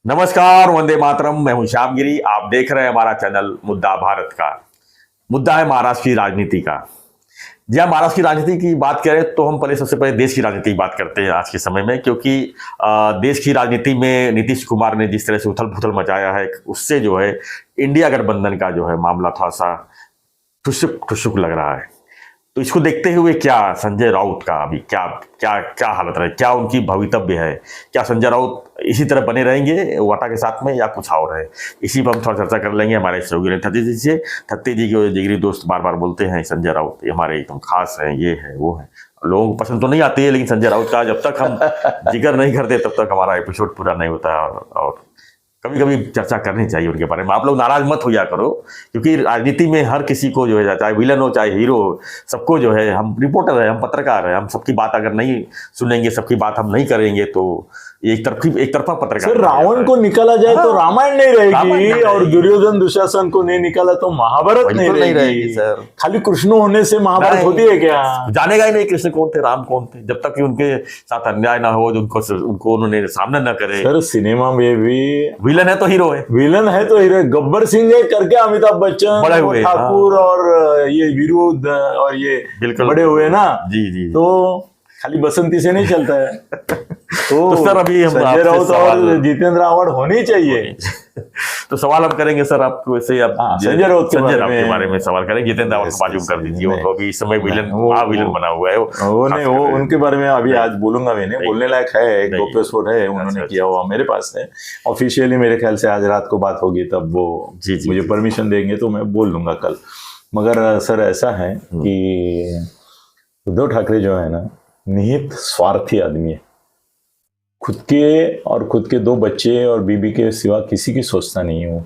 नमस्कार, वंदे मातरम। मैं हूं श्याम गिरी। आप देख रहे हैं हमारा चैनल मुद्दा भारत का। मुद्दा है महाराष्ट्र की राजनीति का। जी हाँ, महाराष्ट्र की राजनीति की बात करें तो हम पहले सबसे पहले देश की राजनीति की बात करते हैं आज के समय में, क्योंकि देश की राजनीति में नीतीश कुमार ने जिस तरह से उथल पुथल मचाया है, उससे जो है इंडिया गठबंधन का जो है मामला थोड़ा सा ठुसुक ठुसुक लग रहा है। तो इसको देखते हुए क्या संजय राउत का अभी क्या क्या क्या हालत रहे, क्या उनकी भवितव्य है, क्या संजय राउत इसी तरह बने रहेंगे वाटा के साथ में या कुछ और है, इसी पर हम थोड़ा चर्चा कर लेंगे हमारे सहयोगी थत्ते जी से। थत्ते जी के जिगरी दोस्त बार बार बोलते हैं संजय राउत ये हमारे एकदम खास हैं, ये है वो है। लोगों को पसंद तो नहीं आती है, लेकिन संजय राउत का जब तक हम जिक्र नहीं करते तब तक हमारा एपिसोड पूरा नहीं होता। और कभी कभी चर्चा करनी चाहिए उनके बारे में। आप लोग नाराज मत हो जा करो, क्योंकि राजनीति में हर किसी को जो है, चाहे विलन हो चाहे हीरो हो, सबको जो है, हम रिपोर्टर है, हम पत्रकार है, हम सबकी बात अगर नहीं सुनेंगे, सबकी बात हम नहीं करेंगे तो एक तरफा पत्रकार। सर, रावण को निकाला जाए तो रामायण नहीं रहेगी, और दुर्योधन दुशासन को नहीं निकाला तो महाभारत नहीं रहेगी। सर, खाली कृष्ण होने से महाभारत होती है क्या? जानेगा ही नहीं कृष्ण कौन थे, राम कौन थे, जब तक कि उनके साथ अन्याय ना हो, उनको उन्होंने सामना न करे। सर, सिनेमा में भी विलन है तो हीरो है, विलन है तो हीरो। गब्बर सिंह करके अमिताभ बच्चन, बड़े हुए ठाकुर और ये विरोध और ये बड़े हुए ना। जी जी। तो खाली बसंती से नहीं चलता है। तो सर अभी हम संजय राउत और जितेंद्र आव्हाड होनी चाहिए। तो सवाल हम करेंगे सर आपको, वैसे आप संजय राउत के बारे में सवाल करेंगे। जितेंद्र आव्हाड को मालूम कर दीजिए, वो अभी इस समय विलन बना हुआ है। वो उनके बारे में अभी आज बोलूंगा, मैंने बोलने लायक है, एक गोप्यस्फोट है, उन्होंने किया हुआ मेरे पास है ऑफिशियली। मेरे ख्याल से आज रात को बात होगी, तब वो मुझे परमिशन देंगे तो मैं बोल दूंगा कल। मगर सर ऐसा है कि उद्धव ठाकरे जो है ना, निहित स्वार्थी आदमी है। खुद के 2 बच्चे और बीबी के सिवा किसी की सोचता नहीं है वो।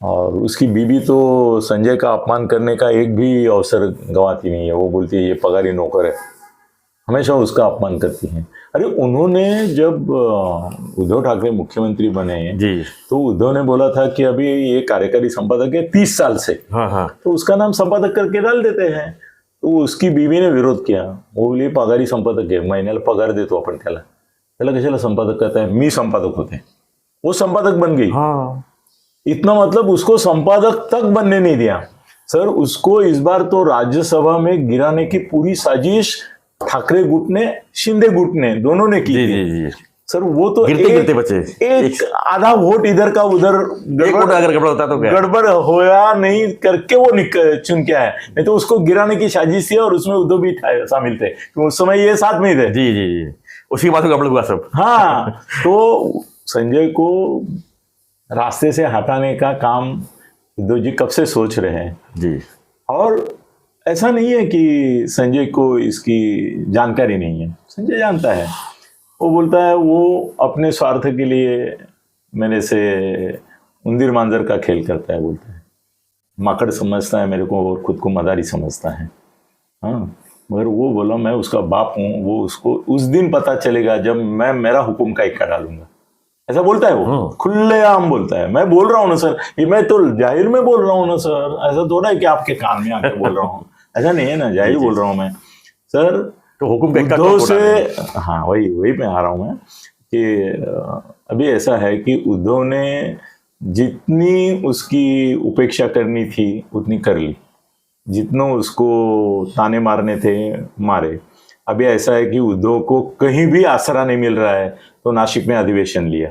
और उसकी बीबी तो संजय का अपमान करने का एक भी अवसर गंवाती नहीं है। वो बोलती है ये पगारी नौकर है, हमेशा उसका अपमान करती है। अरे उन्होंने जब उद्धव ठाकरे मुख्यमंत्री बने जी, तो उद्धव ने बोला था कि अभी ये कार्यकारी संपादक है 30 साल से, तो उसका नाम संपादक करके डाल देते हैं। तो उसकी बीवी ने विरोध किया। वो बोली पगारी संपादक आहे, महिन्याला पगार देतो आपण त्याला कशाला संपादक करता है, मी संपादक होते। वो संपादक बन गई। इतना मतलब उसको संपादक तक बनने नहीं दिया। सर, उसको इस बार तो राज्यसभा में गिराने की पूरी साजिश ठाकरे गुट ने, शिंदे गुट ने, दोनों ने की। जी। सर वो तो गिरते बचे, एक आधा वोट इधर का उधर, अगर गड़बड़ होता तो गड़बड़ होया नहीं करके वो चुन के आया, नहीं तो उसको गिराने की साजिश थी। और उसमें उद्धव भी शामिल थे, तो उस समय ये साथ में थे। जी जी जी, उसी बात गड़बड़ हुआ सब। हाँ, तो संजय को रास्ते से हटाने का काम उद्धव जी कब से सोच रहे हैं जी। और ऐसा नहीं है कि संजय को इसकी जानकारी नहीं है, संजय जानता है। वो बोलता है वो अपने स्वार्थ के लिए मेरे से उंदीर मांजर का खेल करता है, बोलता है माकड़ समझता है मेरे को और खुद को मदारी समझता है। हाँ, मगर वो बोला मैं उसका बाप हूँ, वो उसको उस दिन पता चलेगा जब मैं मेरा हुक्म का इक्का डालूंगा। ऐसा बोलता है वो, खुलेआम बोलता है। मैं बोल रहा हूँ ना सर, ये मैं तो जाहिर में बोल रहा हूँ ना सर, ऐसा थोड़ा है कि आपके कान में आके बोल रहा हूँ, ऐसा नहीं है ना, जाहिर बोल रहा हूँ मैं सर। तो हुक्म उद्धव से, हाँ वही मैं आ रहा हूँ मैं कि अभी ऐसा है कि उद्धव ने जितनी उसकी उपेक्षा करनी थी उतनी कर ली, जितना उसको ताने मारने थे मारे। अभी ऐसा है कि उद्धव को कहीं भी आसरा नहीं मिल रहा है, तो नासिक में अधिवेशन लिया।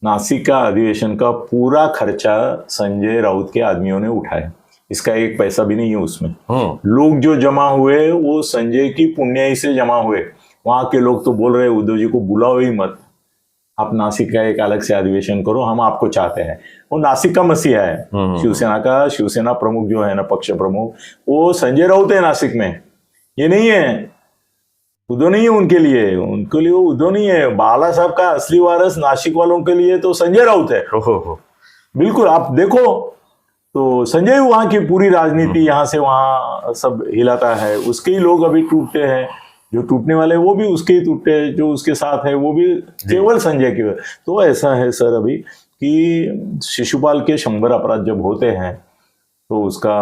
नासिक का अधिवेशन का पूरा खर्चा संजय राउत के आदमियों ने उठाया, इसका एक पैसा भी नहीं है उसमें। लोग जो जमा हुए वो संजय की पुण्याई से जमा हुए। वहां के लोग तो बोल रहे उद्धव जी को बुलाओ ही मत, आप नासिक का एक अलग से अधिवेशन करो, हम आपको चाहते हैं। वो नासिक का मसीहा है, शिवसेना का, शिवसेना प्रमुख जो है ना, पक्ष प्रमुख, वो संजय राउत है नासिक में। ये नहीं है, उद्धव नहीं है उनके लिए वो उद्धव नहीं है। बाला साहब का असली वारस नासिक वालों के लिए तो संजय राउत है। बिल्कुल, आप देखो तो संजय वहां की पूरी राजनीति यहाँ से वहां सब हिलाता है। उसके ही लोग अभी टूटते हैं, जो टूटने वाले वो भी उसके ही टूटते हैं, जो उसके साथ है वो भी केवल संजय के। तो ऐसा है सर अभी कि शिशुपाल के 100 अपराध जब होते हैं तो उसका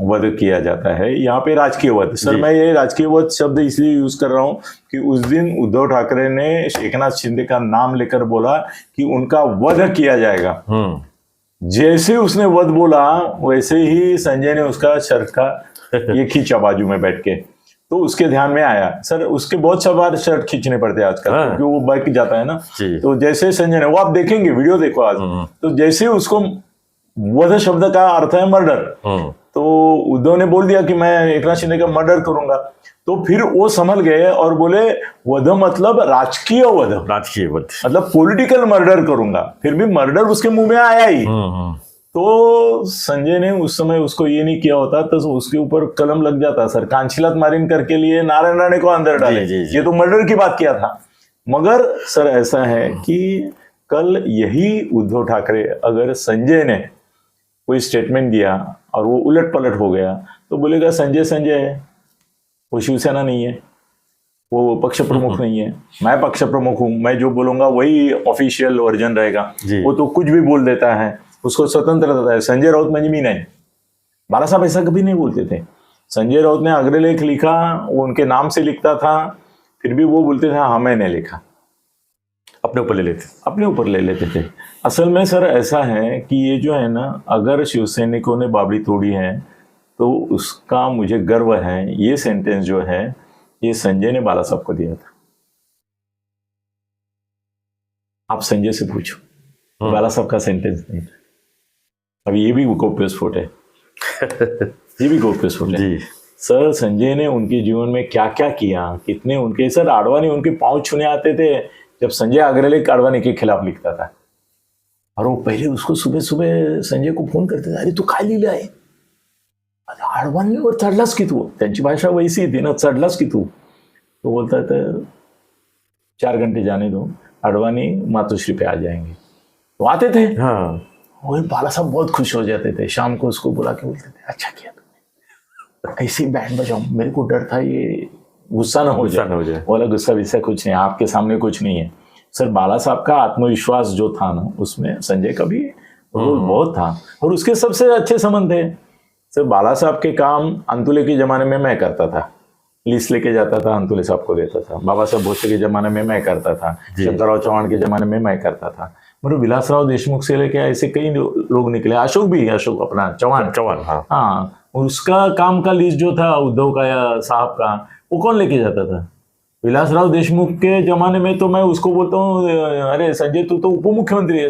वध किया जाता है। यहाँ पे राजकीय वध, सर मैं ये राजकीय वध शब्द इसलिए यूज कर रहा हूँ कि उस दिन उद्धव ठाकरे ने एकनाथ शिंदे का नाम लेकर बोला कि उनका वध किया जाएगा। जैसे उसने वध बोला वैसे ही संजय ने उसका शर्ट का ये खींचा बाजू में बैठ के, तो उसके ध्यान में आया सर उसके बहुत सवार शर्ट खींचने पड़ते हैं आजकल क्योंकि वो बच जाता है ना। तो जैसे संजय ने, वो आप देखेंगे वीडियो देखो आज, तो जैसे उसको वध शब्द का अर्थ है मर्डर, तो उद्धव ने बोल दिया कि मैं एकनाथ शिंदे का मर्डर करूंगा, तो फिर वो संभल गए और बोले वध मतलब राजकीय वध, राजकीय वध मतलब पॉलिटिकल मर्डर करूंगा। फिर भी मर्डर उसके मुंह में आया ही। तो संजय ने उस समय उसको ये नहीं किया होता तो उसके ऊपर कलम लग जाता सर, कांचीलात मारिन करके लिए नारायण राणे को अंदर डाले, ये तो मर्डर की बात किया था। मगर सर ऐसा है कि कल यही उद्धव ठाकरे अगर संजय ने कोई स्टेटमेंट दिया और वो उलट पलट हो गया तो बोलेगा संजय संजय है, वो शिवसेना नहीं है, वो पक्ष प्रमुख नहीं है, मैं पक्ष प्रमुख हूं, मैं जो बोलूंगा वही ऑफिशियल वर्जन रहेगा। वो तो कुछ भी बोल देता है, उसको स्वतंत्रता है। संजय राउत में जमीन है, बाला साहब ऐसा कभी नहीं बोलते थे। संजय राउत ने अग्रलेख लिखा, वो उनके नाम से लिखता था, फिर भी वो बोलते थे हाँ मैंने लिखा, अपने ऊपर ले लेते, अपने ऊपर ले लेते थे। असल में सर ऐसा है कि ये जो है ना, अगर शिवसैनिकों ने बाबरी तोड़ी है तो उसका मुझे गर्व है। ये सेंटेंस जो है ये संजय ने बाला साहब को दिया था। आप संजय से पूछो, बाला साहब का सेंटेंस नहीं था। अब ये भी गोप्यस्फोट है ये भी गोप्यस्फोट है सर। संजय ने उनके जीवन में क्या क्या किया, कितने उनके, सर आडवाणी उनके पांव छूने आते थे जब संजय अग्रलेख आडवाणी के खिलाफ लिखता था, और वो पहले उसको सुबह सुबह संजय को फोन करते थे, अरे तू काय लिहिलं आहे, आडवाणीवर चढलास की तू, त्यांची भाषा वैसी थी ना, चढलास की तू। तो बोलता था 4 घंटे जाने दो, आडवाणी मातोश्री पे आ जाएंगे। तो आते थे, और बाला साहब बहुत खुश हो जाते थे। शाम को उसको बुला के बोलते थे अच्छा किया तुमने, ऐसे ही बैंड बजाओ, मेरे को डर था ये गुस्सा ना हो जाए। बोला गुस्सा विस्सा कुछ नहीं, आपके सामने कुछ नहीं है। सर बाला साहब का आत्मविश्वास जो था ना, उसमें संजय का भी रोल बहुत था, और उसके सबसे अच्छे संबंध थे। सर बाला साहब के काम अंतुले के जमाने में मैं करता था, लिस्ट लेके जाता था, अंतुले साहब को देता था। बाबा साहब भोसले के जमाने में मैं करता था, शंकरराव चौहान के जमाने में मैं करता था, मतलब विलासराव देशमुख से लेके ऐसे कई लोग निकले, अशोक भी, अशोक अपना चौहान हाँ, और उसका काम का लिस्ट जो था उद्धव का या साहब का, वो कौन लेके जाता था? विलासराव देशमुख के जमाने में तो मैं उसको बोलता हूँ, अरे संजय तू तो उप मुख्यमंत्री है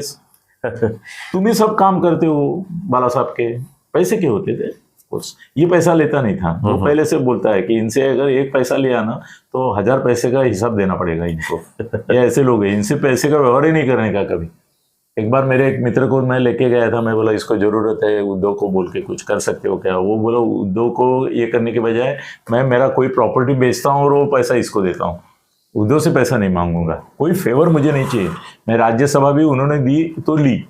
तुम ही सब काम करते हो। बाला साहब के पैसे के होते थे, ये पैसा लेता नहीं था, वो पहले से बोलता है कि इनसे अगर 1 पैसा लिया ना तो 1000 पैसे का हिसाब देना पड़ेगा इनको। ये ऐसे लोग हैं, इनसे पैसे का व्यवहार ही नहीं करने का कभी। एक बार मेरे एक मित्र को मैं लेके गया था, मैं बोला इसको जरूरत है, उद्धव को बोल के कुछ कर सकते हो क्या? वो बोला उद्धव को ये करने के बजाय मैं मेरा कोई प्रॉपर्टी बेचता हूँ और वो पैसा इसको देता हूँ, उद्धव से पैसा नहीं मांगूंगा, कोई फेवर मुझे नहीं चाहिए। मैं राज्यसभा भी उन्होंने दी तो ली,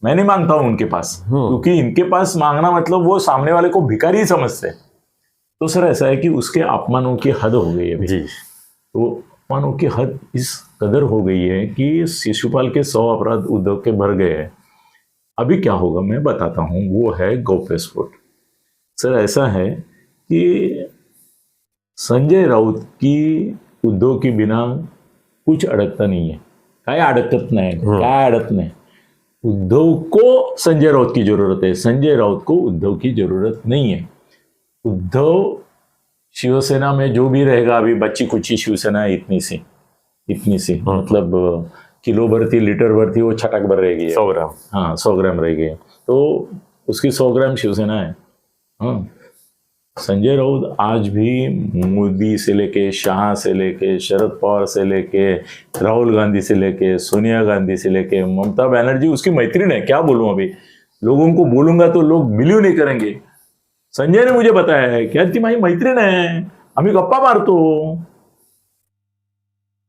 मैं नहीं मांगता हूं उनके पास, क्योंकि इनके पास मांगना मतलब वो सामने वाले को भिखारी ही समझते। तो सर ऐसा है कि उसके अपमानों की हद हो गई है अभी। तो अपमानों की हद इस कदर हो गई है कि शिशुपाल के 100 अपराध उद्धव के भर गए हैं। अभी क्या होगा मैं बताता हूं, वो है गौप्यस्फोट। सर ऐसा है कि संजय राउत की उद्धव के बिना कुछ अडकता नहीं है, काय अडकत नाही, काय अडत नाही। उद्धव को संजय राउत की जरूरत है, संजय राउत को उद्धव की जरूरत नहीं है। उद्धव शिवसेना में जो भी रहेगा, अभी बच्ची कुची शिवसेना है, इतनी सी मतलब किलो भरती लीटर भरती वो छटक भर रहेगी, 100 ग्राम, हाँ 100 ग्राम रहेगी, तो उसकी 100 ग्राम शिवसेना है। हाँ, संजय राउत आज भी मोदी से लेके, शाह से लेके, शरद पवार से लेके, राहुल गांधी से लेके, सोनिया गांधी से लेके, ममता बनर्जी उसकी मैत्रीण है। क्या बोलूं, अभी लोगों को बोलूंगा तो लोग बिलीव नहीं करेंगे। संजय ने मुझे बताया है कि ती माझी मैत्रीण है, आम्ही गप्पा मारतो।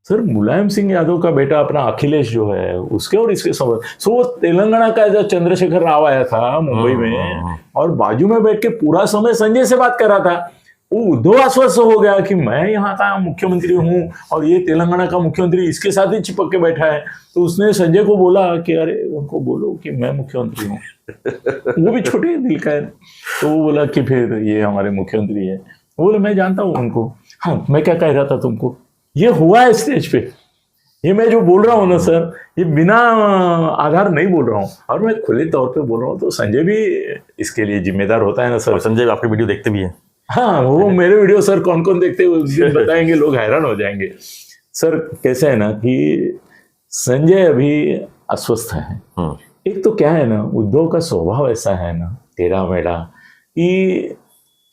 सर मुलायम सिंह यादव का बेटा अपना अखिलेश जो है, उसके और इसके संबंध, सो तेलंगाना का जो चंद्रशेखर राव आया था मुंबई में, और बाजू में बैठ के पूरा समय संजय से बात कर रहा था। वो उद्धव आश्वस्त हो गया कि मैं यहाँ का मुख्यमंत्री हूँ और ये तेलंगाना का मुख्यमंत्री इसके साथ ही चिपक के बैठा है। तो उसने संजय को बोला कि अरे उनको बोलो कि मैं मुख्यमंत्री हूँ। वो भी छोटे दिल का है। तो वो बोला कि फिर ये हमारे मुख्यमंत्री है। वो बोले मैं जानता हूँ उनको। हाँ, मैं क्या कह रहा था तुमको, ये हुआ है स्टेज पे। ये मैं जो बोल रहा हूँ ना सर, ये बिना आधार नहीं बोल रहा हूँ, और मैं खुले तौर पे बोल रहा हूँ। तो संजय भी इसके लिए जिम्मेदार होता है ना सर। और संजय आपके वीडियो देखते भी हैं? हाँ, वो मेरे वीडियो सर कौन कौन देखते हैं उस दिन बताएंगे, लोग हैरान हो जाएंगे। सर कैसे है ना कि संजय अभी अस्वस्थ है। एक तो क्या है ना, उद्धव का स्वभाव ऐसा है ना टेढ़ा मेढ़ा कि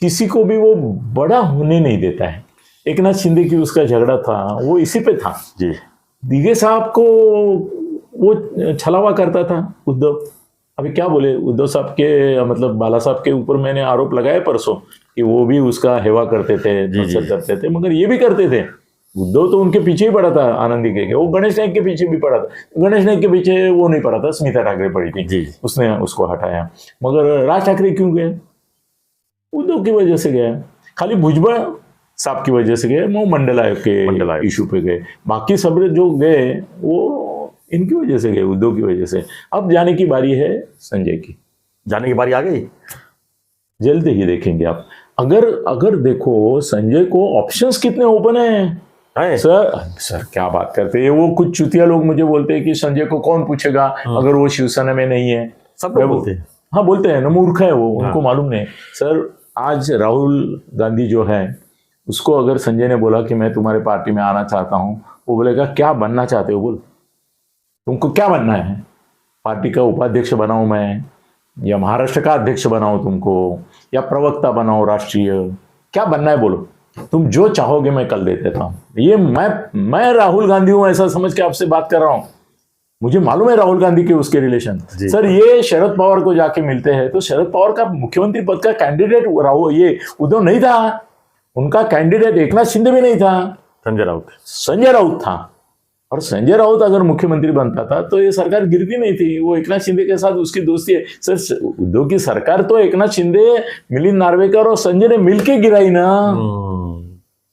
किसी को भी वो बड़ा होने नहीं देता है। एक नाथ शिंदे की उसका झगड़ा था, वो इसी पे था जी। दीघे साहब को वो छलावा करता था उद्धव। अभी क्या बोले उद्धव साहब के, मतलब बाला साहब के ऊपर मैंने आरोप लगाया परसों कि वो भी उसका हेवा करते थे, करते थे, मगर ये भी करते थे। उद्धव तो उनके पीछे ही पड़ा था, आनंदी के वो गणेश नायक के पीछे भी पड़ा था। गणेश नायक के पीछे वो नहीं पड़ा था, स्मिता ठाकरे पड़ी थी जी। उसने उसको हटाया। मगर राज ठाकरे क्यों गए? उद्धव की वजह से गया। खाली भुजबल साहब की वजह से गए, वो मंडल आयोग के इशू पे गए। बाकी सब जो गए वो इनकी वजह से गए, उद्धव की वजह से। अब जाने की बारी है संजय की। जाने की बारी आ गई, जल्द ही देखेंगे आप। अगर देखो संजय को ऑप्शंस कितने ओपन है सर क्या बात करते हैं। वो कुछ चुतिया लोग मुझे बोलते हैं कि संजय को कौन पूछेगा अगर वो शिवसेना में नहीं है। सब लोग बोलते हैं। हाँ बोलते हैं ना, मूर्ख है वो, उनको मालूम नहीं। सर आज राहुल गांधी जो है उसको अगर संजय ने बोला कि मैं तुम्हारे पार्टी में आना चाहता हूं, वो बोलेगा क्या बनना चाहते हो, बोल तुमको क्या बनना है? पार्टी का उपाध्यक्ष बनाऊं मैं, या महाराष्ट्र का अध्यक्ष बनाऊं तुमको, या प्रवक्ता बनाऊं राष्ट्रीय, क्या बनना है बोलो, तुम जो चाहोगे मैं कल दे देता हूं। ये मैं राहुल गांधी हूं ऐसा समझ के आपसे बात कर रहा हूं। मुझे मालूम है राहुल गांधी के उसके रिलेशन। सर ये शरद पवार को जाके मिलते हैं तो शरद पवार का मुख्यमंत्री पद का कैंडिडेट ये उद्धव नहीं था, उनका कैंडिडेट एकनाथ शिंदे भी नहीं था, संजय राउत था। और संजय राउत अगर मुख्यमंत्री बनता था तो ये सरकार गिरती नहीं थी। वो एकनाथ शिंदे के साथ उसकी दोस्ती है। सर उद्धव की सरकार तो एकनाथ शिंदे, मिलिंद नार्वेकर और संजय ने मिलके गिराई ना।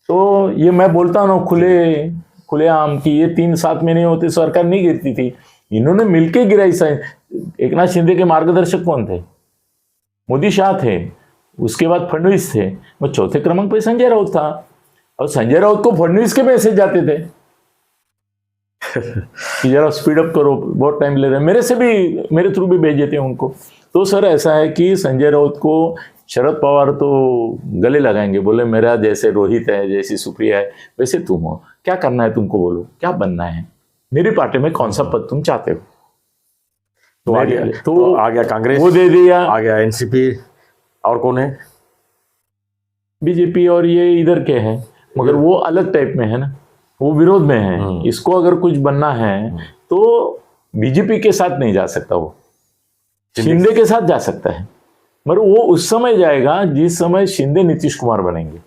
तो ये मैं बोलता हूँ ना खुलेआम कि ये 3 साथ में नहीं होते सरकार नहीं गिरती थी, इन्होंने मिलके गिराई। एकनाथ शिंदे के मार्गदर्शक कौन थे? मोदी शाह थे, उसके बाद फडणवीस थे, वो चौथे क्रमांक पे संजय राउत था। और संजय राउत को फडणवीस के मैसेज जाते थे कि जरा स्पीड अप करो, बहुत टाइम ले रहे हैं। मेरे थ्रू भी भेजे थे उनको। तो सर ऐसा है कि संजय राउत को शरद पवार तो गले लगाएंगे, बोले मेरा जैसे रोहित है, जैसी सुप्रिया है वैसे तुम हो, क्या करना है तुमको, बोलो क्या बनना है, मेरी पार्टी में कौन सा पद तुम चाहते हो। तो आ गया कांग्रेस, वो दे दिया, आ गया एनसीपी, और कौन है? बीजेपी। और ये इधर के हैं, मगर वो अलग टाइप में है ना, वो विरोध में है। इसको अगर कुछ बनना है तो बीजेपी के साथ नहीं जा सकता, वो शिंदे के साथ जा सकता है, मगर वो उस समय जाएगा जिस समय शिंदे नीतीश कुमार बनेंगे।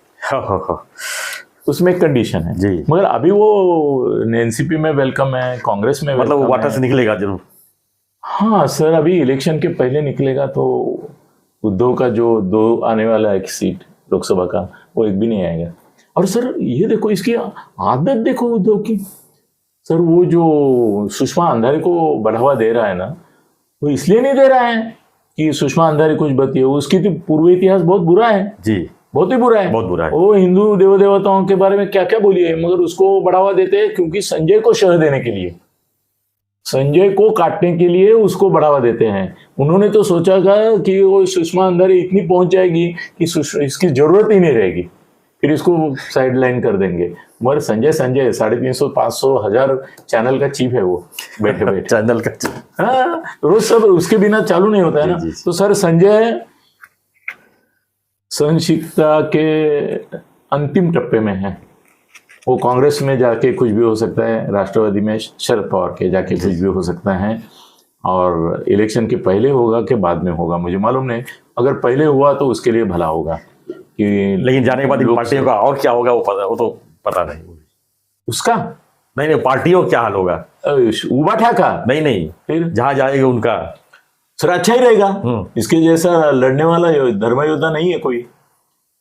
उसमें एक कंडीशन है जी। मगर अभी वो एनसीपी में वेलकम है, कांग्रेस में मतलब वो वाटर से निकलेगा जरूर। हाँ सर, अभी इलेक्शन के पहले निकलेगा तो उद्धव का जो 2 आने वाला है सीट लोकसभा का, वो एक भी नहीं आएगा। और सर ये देखो इसकी आदत देखो उद्धव की। सर वो जो सुषमा अंधारी को बढ़ावा दे रहा है ना, वो इसलिए नहीं दे रहा है कि सुषमा अंधारी कुछ बताइए, उसकी तो पूर्व इतिहास बहुत बुरा है जी, बहुत ही बुरा है, बहुत बुरा है। वो हिंदू देव देवताओं के बारे में क्या क्या बोली है, मगर उसको बढ़ावा देते हैं क्योंकि संजय को शह देने के लिए, संजय को काटने के लिए उसको बढ़ावा देते हैं। उन्होंने तो सोचा था कि वो सुषमा अंधारी इतनी पहुंच जाएगी कि इसकी जरूरत ही नहीं रहेगी, फिर इसको साइड लाइन कर देंगे। मगर संजय 350, 500, 1000 चैनल का चीफ है वो, बैठे बैठे चैनल का चीफ। हाँ, रोज सब उसके बिना चालू नहीं होता है ना। तो सर संजय सहनशीलता के अंतिम टप्पे में है। वो कांग्रेस में जाके कुछ भी हो सकता है, राष्ट्रवादी में शरद पवार के जाके कुछ भी हो सकता है, और इलेक्शन के पहले होगा कि बाद में होगा मुझे मालूम नहीं। अगर पहले हुआ तो उसके लिए भला होगा कि, लेकिन जाने के बाद पार्टियों का और क्या होगा वो तो पता नहीं उसका। नहीं पार्टियों क्या हाल होगा, उबा ठाका नहीं फिर जहां जाएगा उनका सर अच्छा ही रहेगा। इसके जैसा लड़ने वाला धर्म योद्धा नहीं है कोई।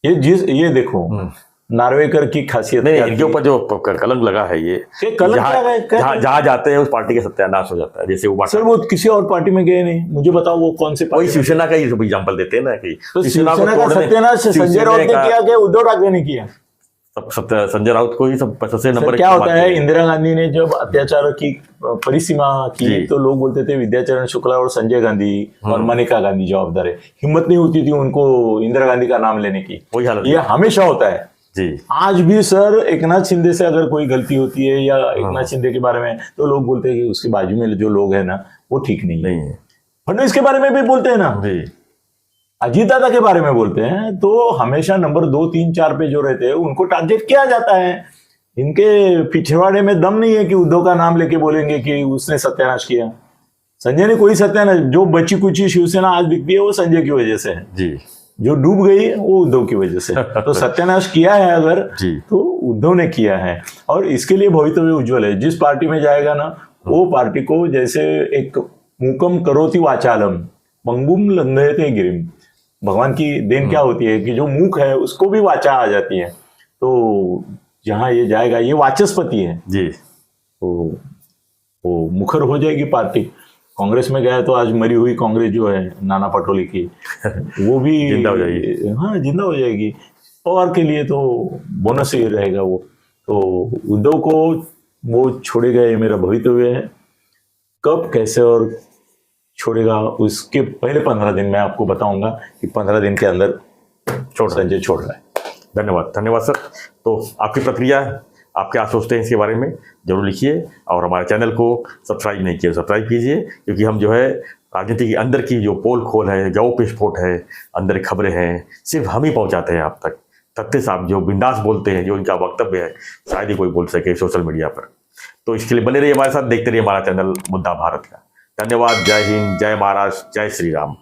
ये देखो नार्वेकर की खासियत नहीं, क्या इनके थी? ऊपर जो कलंक लगा है ये कलंक लगा है, क्या? जहाँ जाते हैं उस पार्टी का सत्यानाश हो जाता है। जैसे वो सर वो किसी और पार्टी में गए नहीं, मुझे बताओ वो कौन से वही पार्टी में? शिवसेना का ही एग्जाम्पल देते हैं ना कि तो शिवसेना को शिवसेना का तोड़ने- सत्यानाश संजय शिवसेना राउत ने का- किया कि उद्धव ठाकरे ने किया? संजय राउत को ही सब सबसे सर नंबर क्या होता है, इंदिरा गांधी ने जब अत्याचार की परिसीमा की जी। तो लोग बोलते थे विद्याचरण शुक्ला और संजय गांधी और मनेका गांधी जवाबदार है। हिम्मत नहीं होती थी उनको इंदिरा गांधी का नाम लेने की। वही हालत ये हमेशा होता है। जी। आज भी सर एकनाथ शिंदे से अगर कोई गलती होती है या एकनाथ शिंदे के बारे में, तो लोग बोलते हैं कि उसके बाजू में जो लोग हैं ना वो ठीक नहीं है। नहीं है फडणवीस के बारे में भी बोलते हैं ना, जी। अजीत दादा के बारे में बोलते हैं, तो हमेशा नंबर 2, 3, 4 पे जो रहते हैं उनको टारगेट किया जाता है। इनके पिछवाड़े में दम नहीं है कि उद्धव का नाम लेके बोलेंगे कि उसने सत्यानाश किया। संजय ने कोई सत्यानाश, जो बची कुची शिवसेना आज दिखती है वो संजय की वजह से है, जी। जो डूब गई वो उद्धव की वजह से। तो सत्यानाश किया है अगर जी। तो उद्धव ने किया है, और इसके लिए भवितव्य उज्जवल है। जिस पार्टी में जाएगा ना वो पार्टी को, जैसे एक मूकम करोति वाचालम पंगुम लंघयते गिरिम, भगवान की देन क्या होती है कि जो मूक है उसको भी वाचा आ जाती है। तो जहां ये जाएगा, ये वाचस्पति है, जी। तो वो मुखर हो जाएगी पार्टी। कांग्रेस में गया तो आज मरी हुई कांग्रेस जो है नाना पटोले की, वो भी जिंदा हो जाएगी। हाँ जिंदा हो जाएगी। पवार के लिए तो बोनस ही रहेगा वो। तो उद्धव को वो छोड़ेगा, ये मेरा भवितव्य है। कब, कैसे और छोड़ेगा उसके पहले 15 दिन मैं आपको बताऊंगा कि 15 दिन के अंदर संजय छोड़ रहा है। धन्यवाद सर। तो आपकी प्रक्रिया, आप क्या सोचते हैं इसके बारे में जरूर लिखिए, और हमारे चैनल को सब्सक्राइब नहीं किया सब्सक्राइब कीजिए, क्योंकि हम जो है राजनीति के अंदर की जो पोल खोल है, गौप्यस्फोट है, अंदर खबरें हैं, सिर्फ हम ही पहुंचाते हैं आप तक। तथ्य साहब जो बिंदास बोलते हैं, जो इनका वक्तव्य है शायद ही कोई बोल सके सोशल मीडिया पर। तो इसके लिए बने रहिए हमारे साथ, देखते रहिए हमारा चैनल मुद्दा भारत का। धन्यवाद। जय हिंद, जय महाराष्ट्र, जय श्री राम।